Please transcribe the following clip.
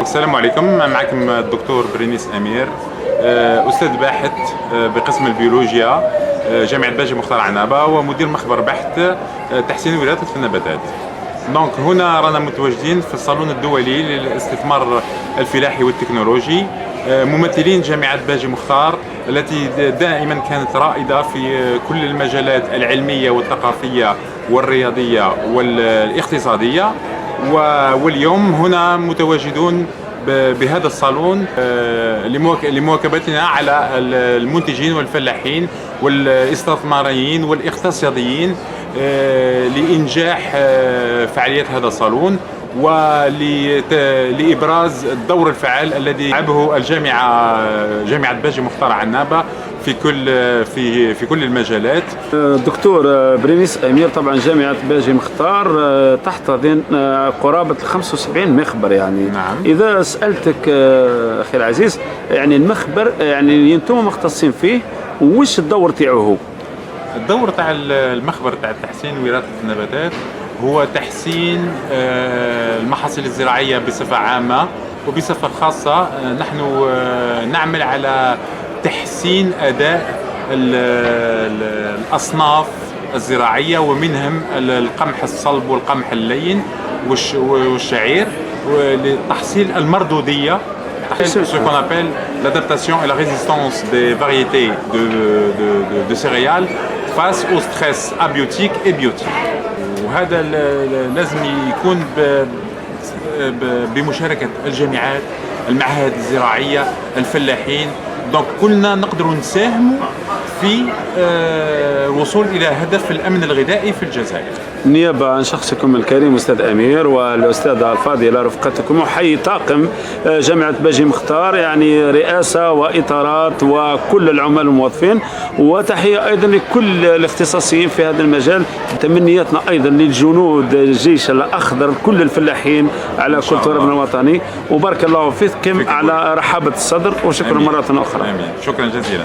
السلام عليكم، معكم الدكتور برينيس أمير، أستاذ باحث بقسم البيولوجيا جامعة باجي مختار عنابة ومدير مخبر بحث تحسين وراثة النباتات. دونك هنا رانا متواجدين في الصالون الدولي للاستثمار الفلاحي والتكنولوجي، ممثلين جامعة باجي مختار التي دائما كانت رائدة في كل المجالات العلمية والثقافية والرياضية والاقتصادية، واليوم هنا متواجدون بهذا الصالون لمواكبتنا على المنتجين والفلاحين والاستثماريين والاقتصاديين لإنجاح فعاليات هذا الصالون ولإبراز الدور الفعال الذي لعبه جامعة باجي مختار عنابة في كل المجالات. دكتور برينيس أمير، طبعا جامعة باجي مختار تحتضن قرابة 75 مخبر يعني. نعم. إذا سألتك أخي العزيز، يعني المخبر يعني انتم مختصين فيه، وش الدور تاعو هو؟ الدور تاع المخبر تاع تحسين وراثة النباتات هو تحسين المحاصيل الزراعية بصفة عامة، وبصفة خاصة نحن نعمل على تحسين أداء الأصناف الزراعية، ومنهم القمح الصلب والقمح اللين والشعير، لتحصيل المردودية، ce qu'on appelle l'adaptation et la résistance des variétés de céréales face au stress abiotique et biotique. وهذا لازم يكون بمشاركة الجامعات، المعاهد الزراعية، الفلاحين. دونك كلنا نقدروا نساهموا في الوصول إلى هدف الأمن الغذائي في الجزائر. نيابة عن شخصكم الكريم أستاذ أمير والأستاذة الفاضلة رفقتكم، وحي طاقم جامعة باجي مختار، يعني رئاسة وإطارات وكل العمال الموظفين، وتحية أيضا لكل الاختصاصيين في هذا المجال. تمنياتنا أيضا للجنود الجيش الأخضر، كل الفلاحين على كل ترابنا الوطني، وبارك الله فيكم على رحابة الصدر، وشكرا مرة أخرى. آمين. شكرا جزيلا.